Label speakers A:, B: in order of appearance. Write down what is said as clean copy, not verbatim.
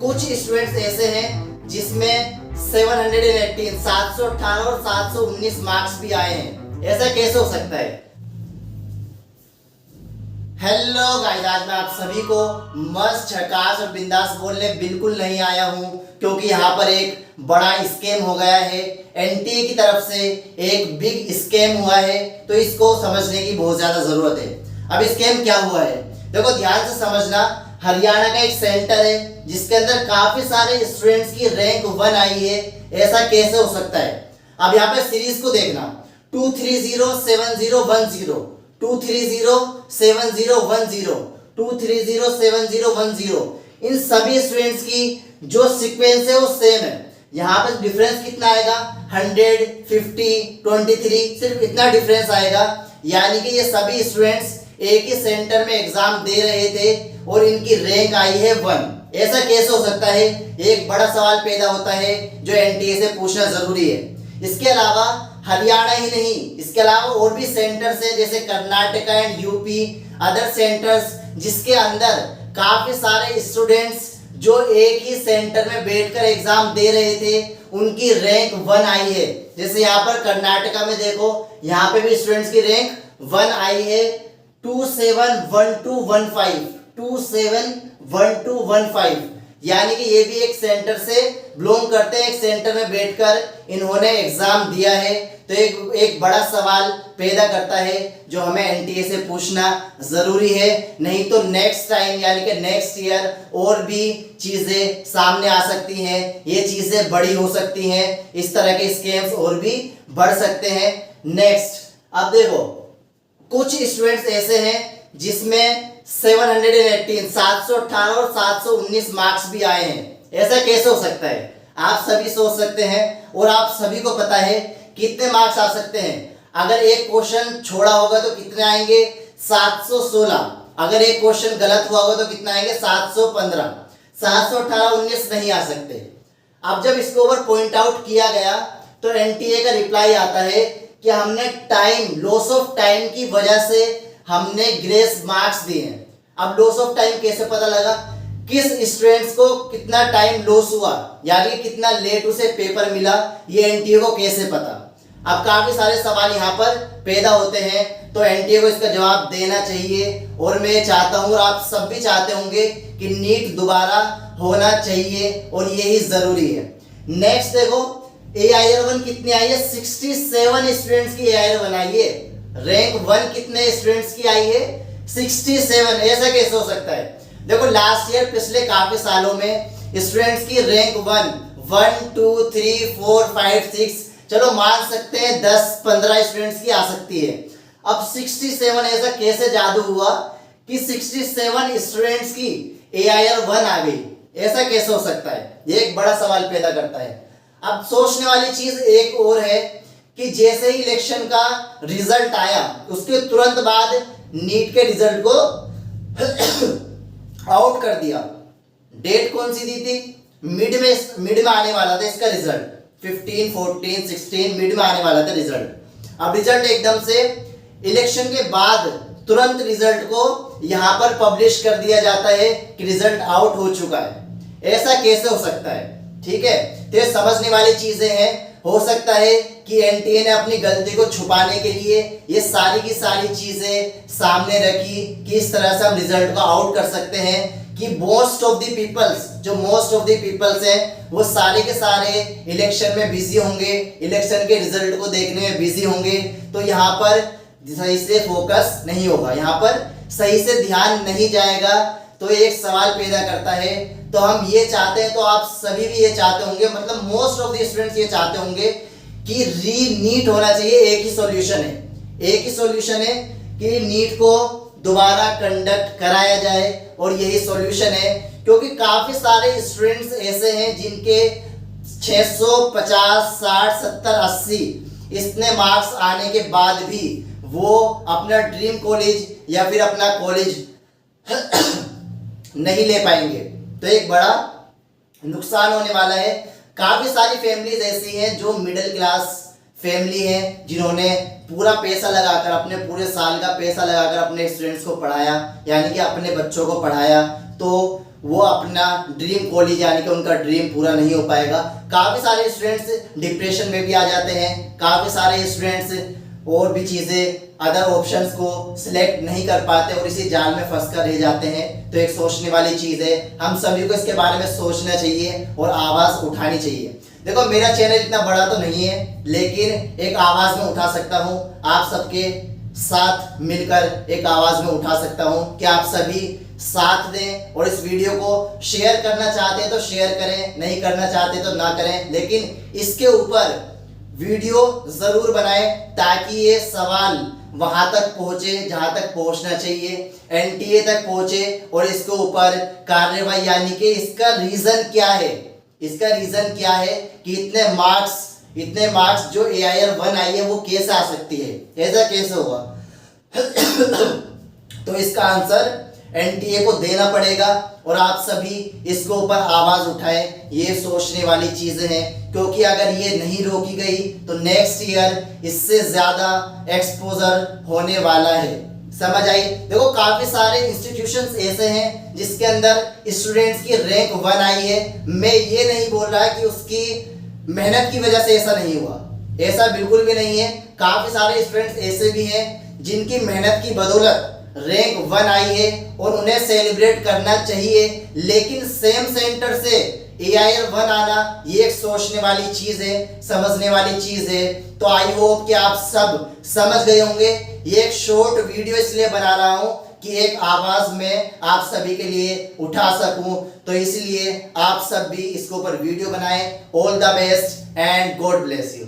A: कुछ स्टूडेंट्स ऐसे हैं जिसमें 718 718 और 719 मार्क्स भी आए हैं। ऐसा कैसे हो सकता है? हेलो गाइस, आज मैं आप सभी को मस्त झकास और बिंदास बोलने बिल्कुल नहीं आया हूं, क्योंकि यहाँ पर एक बड़ा स्कैम हो गया है। एनटीए की तरफ से एक बिग स्कैम हुआ है, तो इसको समझने की बहुत ज्यादा जरूरत है। अब स्कैम क्या हुआ है, देखो ध्यान से समझना। हरियाणा का एक सेंटर है जिसके अंदर काफी सारे स्टूडेंट्स की रैंक 1 आई है। ऐसा कैसे हो सकता है? अब यहाँ पे सीरीज को देखना, 2307010, 2307010, 2307010, इन सभी स्टूडेंट्स की जो सीक्वेंस है वो सेम है। यहाँ पे डिफरेंस कितना आएगा? 100, 50, 23, सिर्फ इतना डिफरेंस आएगा। यानी कि ये सभी स्टूडेंट्स एक ही सेंटर में एग्जाम दे रहे थे और इनकी रैंक आई है 1। ऐसा कैसे हो सकता है? एक बड़ा सवाल पैदा होता है जो एनटीए से पूछना जरूरी है। इसके अलावा हरियाणा ही नहीं, इसके अलावा और भी सेंटर्स हैं जैसे Karnataka and UP, other centres जिसके अंदर काफी सारे स्टूडेंट्स जो एक ही सेंटर में बैठकर एग्जाम दे रहे थे, उनकी रैंक 1 आई है। जैसे यहाँ पर कर्नाटका में देखो, यहाँ पे भी स्टूडेंट्स की रैंक 1 आई है, 271215, 271215। यानी कि ये भी एक सेंटर से बिलोंग करते हैं, एक सेंटर में बैठकर इन्होंने एग्जाम दिया है। तो एक बड़ा सवाल पैदा करता है जो हमें एनटीए से पूछना जरूरी है। नहीं तो नेक्स्ट टाइम यानी कि नेक्स्ट ईयर और भी चीजें सामने आ सकती हैं, ये चीजें बड़ी हो सकती हैं, इस तरह के स्कैम्स और भी बढ़ सकते हैं। नेक्स्ट, अब देखो कुछ स्टूडेंट्स ऐसे हैं जिसमें 718 718 और 719 मार्क्स भी आए हैं। ऐसा कैसे हो सकता है? आप सभी सोच सकते हैं और आप सभी को पता है कितने मार्क्स आ सकते हैं। अगर एक क्वेश्चन छोड़ा होगा तो कितने आएंगे? 716। अगर एक क्वेश्चन गलत हुआ होगा तो कितना आएंगे? 715। 718 19 नहीं आ सकते। अब जब इसके ऊपर पॉइंट आउट किया गया तो एनटीए का रिप्लाई आता है कि हमने टाइम, लॉस ऑफ टाइम की वजह से हमने ग्रेस मार्क्स दिए हैं। अब लॉस ऑफ टाइम कैसे पता लगा? किस स्टूडेंट्स को कितना टाइम लॉस हुआ, यानी कितना लेट उसे पेपर मिला, ये एनटीए को कैसे पता? अब काफी सारे सवाल यहाँ पर पैदा होते हैं, तो एनटीए को इसका जवाब देना चाहिए। और मैं चाहता हूँ और आप सब भी चाहते होंगे कि नीट दोबारा होना चाहिए और यही जरूरी है। नेक्स्ट देखो, AIR1 कितनी आई है? 67 स्टूडेंट्स की AIR1 आई है। रैंक 1 कितने स्टूडेंट्स की आई है? 67। ऐसा कैसे हो सकता है? देखो लास्ट ईयर, पिछले काफी सालों में स्टूडेंट्स की रैंक 1 2 3 4 5 6, चलो मान सकते हैं 10-15 स्टूडेंट्स की आ सकती है। अब 67, ऐसा कैसे जादू हुआ कि 67 स्टूडेंट्स की AIR1 आ गई? ऐसा कैसे हो सकता है? ये एक बड़ा सवाल पैदा करता है। अब सोचने वाली चीज एक और है कि जैसे ही इलेक्शन का रिजल्ट आया उसके तुरंत बाद नीट के रिजल्ट को आउट कर दिया। डेट कौन सी दी थी? मिड में आने वाला था इसका रिजल्ट, 15, 14, 16 मिड में आने वाला था रिजल्ट। अब रिजल्ट एकदम से इलेक्शन के बाद तुरंत रिजल्ट को यहां पर पब्लिश कर दिया जाता है कि रिजल्ट आउट हो चुका है। ऐसा कैसे हो सकता है? ठीक है, तो ये समझने वाली चीजें हैं। हो सकता है कि एनटीए ने अपनी गलती को छुपाने के लिए ये सारी की सारी चीजें सामने रखी कि इस तरह से हम रिजल्ट को आउट कर सकते हैं कि मोस्ट ऑफ द पीपल्स हैं वो सारे के सारे इलेक्शन में बिजी होंगे, इलेक्शन के रिजल्ट को देखने में बिजी होंगे। तो यहाँ पर सही से फोकस नहीं होगा, यहाँ पर सही से ध्यान नहीं जाएगा। तो एक सवाल पैदा करता है। तो हम ये चाहते हैं, तो आप सभी भी ये चाहते होंगे, मतलब मोस्ट ऑफ द स्टूडेंट्स ये चाहते होंगे कि नीट होना चाहिए। एक ही सॉल्यूशन है कि नीट को दोबारा कंडक्ट कराया जाए, और यही सॉल्यूशन है क्योंकि काफी सारे स्टूडेंट्स ऐसे हैं जिनके 650, 60, 70, 80 इतने मार्क्स आने के बाद भी वो अपना ड्रीम कॉलेज या फिर अपना कॉलेज नहीं ले पाएंगे। तो एक बड़ा नुकसान होने वाला है। काफी सारी फैमिलीज ऐसी हैं जो मिडिल क्लास फैमिली है, जिन्होंने पूरा पैसा लगाकर, अपने पूरे साल का पैसा लगाकर अपने स्टूडेंट्स को पढ़ाया, यानी कि अपने बच्चों को पढ़ाया, तो वो अपना ड्रीम कॉलेज यानी कि उनका ड्रीम पूरा नहीं हो पाएगा। काफ़ी सारे स्टूडेंट्स डिप्रेशन में भी आ जाते हैं, काफ़ी सारे स्टूडेंट्स और भी चीज़ें अदर ऑप्शंस को सिलेक्ट नहीं कर पाते और इसी जाल में फंस कर रह जाते हैं। तो एक सोचने वाली चीज़ है, हम सभी को इसके बारे में सोचना चाहिए और आवाज़ उठानी चाहिए। देखो मेरा चैनल इतना बड़ा तो नहीं है, लेकिन एक आवाज़ में उठा सकता हूँ, आप सबके साथ मिलकर एक आवाज़ में उठा सकता हूँ कि आप सभी साथ दें और इस वीडियो को शेयर करना चाहते हैं तो शेयर करें, नहीं करना चाहते तो ना करें, लेकिन इसके ऊपर वीडियो ज़रूर बनाएं ताकि ये सवाल वहां तक पहुंचे जहां तक पहुंचना चाहिए, एनटीए तक पहुंचे और इसके ऊपर कार्रवाई यानी कि इसका रीजन क्या है, इसका रीजन क्या है कि इतने मार्क्स जो AIR 1 आई है वो कैसे आ सकती है, ऐसा कैसे होगा। तो इसका आंसर एनटीए को देना पड़ेगा और आप सभी इसके ऊपर आवाज उठाएं। ये सोचने वाली चीजें हैं, क्योंकि अगर ये नहीं रोकी गई तो नेक्स्ट ईयर इससे ज्यादा एक्सपोजर होने वाला है। समझ आई। देखो काफी सारे इंस्टीट्यूशंस ऐसे हैं जिसके अंदर स्टूडेंट्स की रैंक 1 आई है। मैं ये नहीं बोल रहा कि उसकी मेहनत की वजह से ऐसा नहीं हुआ, ऐसा बिल्कुल भी नहीं है। काफी सारे स्टूडेंट्स ऐसे भी हैं जिनकी मेहनत की बदौलत रैंक 1 आई है और उन्हें सेलिब्रेट करना चाहिए, लेकिन सेम सेंटर से AIR 1 आना ये एक सोचने वाली चीज है, समझने वाली चीज है। तो आई होप कि आप सब समझ गए होंगे। ये एक शॉर्ट वीडियो इसलिए बना रहा हूं कि एक आवाज में आप सभी के लिए उठा सकूं, तो इसलिए आप सब भी इसके ऊपर वीडियो बनाएं। All the best and God bless you.